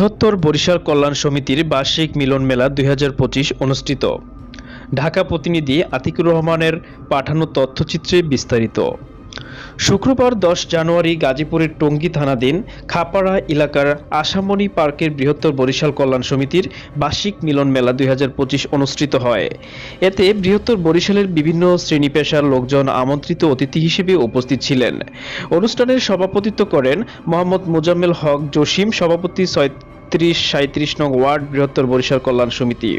বৃহত্তর বরিশাল কল্যাণ সমিতির বার্ষিক মিলন মেলা ২০২৫ অনুষ্ঠিত। ঢাকা প্রতিনিধি আতিকুর রহমানের পাঠানো তথ্যচিত্রে বিস্তারিত। শুক্রবার ১০ জানুয়ারি গাজীপুরের টঙ্গী থানাধীন খাপাড়া এলাকার আশামণি পার্কের বৃহত্তর বরিশাল কল্যাণ সমিতির বার্ষিক মিলন মেলা ২০২৫ অনুষ্ঠিত হয়। এতে বৃহত্তর বরিশালের বিভিন্ন শ্রেণী পেশার লোকজন আমন্ত্রিত অতিথি হিসেবে উপস্থিত ছিলেন। অনুষ্ঠানের সভাপতিত্ব করেন মোহাম্মদ মোজাম্মেল হক জসিম, সভাপতি ৩৭ নং ওয়ার্ড বৃহত্তর বরিশাল কল্যাণ সমিতি।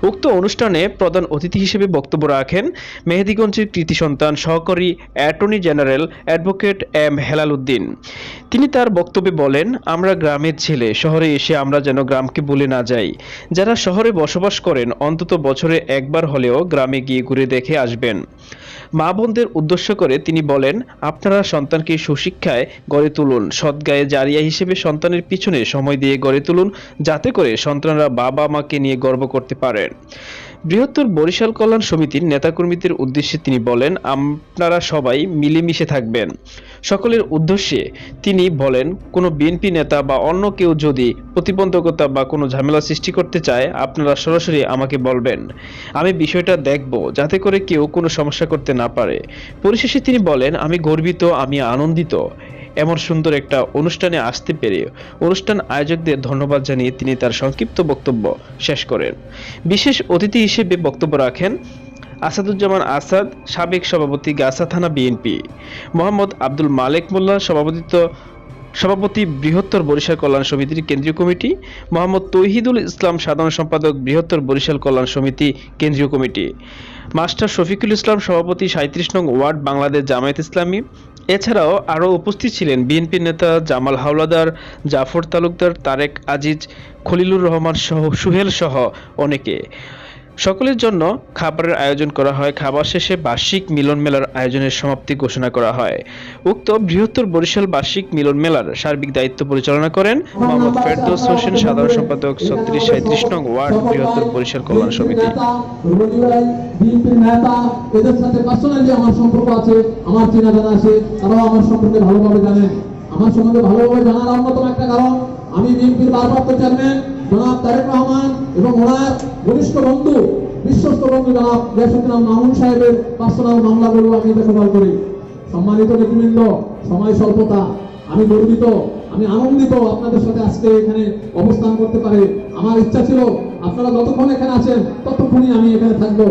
উক্ত অনুষ্ঠানে প্রধান অতিথি হিসেবে বক্তব্য রাখেন মেহেদীগঞ্জের কৃতি সন্তান সহকারী attorney general advocate M Helal Uddin. তিনি তার বক্তব্যে বলেন, আমরা গ্রামের ছেলে, শহরে এসে আমরা যেন গ্রামকে ভুলে না যাই। যারা শহরে বসবাস করেন অন্তত বছরে একবার হলেও গ্রামে গিয়ে ঘুরে দেখে আসবেন। মা বোনদের উদ্দেশ্য করে তিনি বলেন, আপনারা সন্তানকে সুশিক্ষায় গড়ে তুলুন, সৎগায়ে জারিয়া হিসেবে সন্তানের পিছনে সময় দিয়ে গড়ে তুলুন, যাতে করে সন্তানরা বাবা মাকে নিয়ে গর্ব করতে পারেন। বৃহত্তর বরিশাল কল্যাণ সমিতির নেতাকর্মীদের উদ্দেশ্যে তিনি বলেন, আপনারা সবাই মিলেমিশে থাকবেন। সকলের উদ্দেশ্যে তিনি বলেন, কোনো বিএনপি নেতা বা অন্য কেউ যদি প্রতিবন্ধকতা বা কোনো ঝামেলা সৃষ্টি করতে চায়, আপনারা সরাসরি আমাকে বলবেন। আমি বিষয়টা দেখব যাতে করে কেউ কোনো সমস্যা করতে না পারে। পরিশেষে তিনি বলেন, আমি গর্বিত, আমি আনন্দিত এমন সুন্দর একটা অনুষ্ঠানে আসতে পেরে। অনুষ্ঠান আয়োজকদের ধন্যবাদ জানিয়ে তিনি তার সংক্ষিপ্ত বক্তব্য শেষ করেন। বিশেষ অতিথি হিসেবে বক্তব্য রাখেন আসাদুজ্জামান আসাদ, সাবেক সভাপতি গাছা থানা বিএনপি, মোহাম্মদ আব্দুল মালেক মোল্লা, সভাপতি বৃহত্তর বরিশাল কল্যাণ সমিতির কেন্দ্রীয় কমিটি, মোহাম্মদ তৌহিদুল ইসলাম, সাধারণ সম্পাদক বৃহত্তর বরিশাল কল্যাণ সমিতি কেন্দ্রীয় কমিটি, মাস্টার শফিকুল ইসলাম, সভাপতি ৩৭ নং ওয়ার্ড বাংলাদেশ জামায়াত ইসলামী। এছাড়াও আরও উপস্থিত ছিলেন বিএনপি নেতা জামাল হাওলাদার, জাফর তালুকদার, তারেক আজিজ, খলিলুর রহমান সহ সুহেল সহ অনেকে। সকলের জন্য খাবারের আয়োজন করা হয়। খাবার শেষে বার্ষিক মিলন মেলার আয়োজনের সমাপ্তি ঘোষণা করা হয়। উক্ত বৃহত্তর বরিশাল বার্ষিক মিলন মেলার সার্বিক দায়িত্ব পরিচালনা করেন মোহাম্মদ ফেরদৌস হোসেন, সাধারণ সম্পাদক ৩৭ নং ওয়ার্ড বৃহত্তর বরিশাল কল্যাণ সমিতি। এদের সাথে পার্সোনালি আমার সম্পর্ক আছে, আমার চেনা জানা আছে, তারাও আমার সম্পর্কে ভালোভাবে জানেন। আমার সম্বন্ধে ভালোভাবে জানার অন্যতম একটা কারণ, আমি বিএনপির ভারপ্রাপ্ত চেয়ারম্যান জনাব তারেক রহমান এবং ওনার ঘনিষ্ঠ বন্ধু, বিশ্বস্ত বন্ধু জনাব গিয়াসউদ্দিন মামুন সাহেবের পার্সোনাল মামলাগুলো আমি দেখভাল করি। সম্মানিত নেতৃবৃন্দ, সময় স্বল্পতা, আমি গর্বিত, আমি আনন্দিত আপনাদের সাথে আজকে এখানে অবস্থান করতে পারে। আমার ইচ্ছা ছিল আপনারা যতক্ষণ এখানে আছেন ততক্ষণই আমি এখানে থাকবো।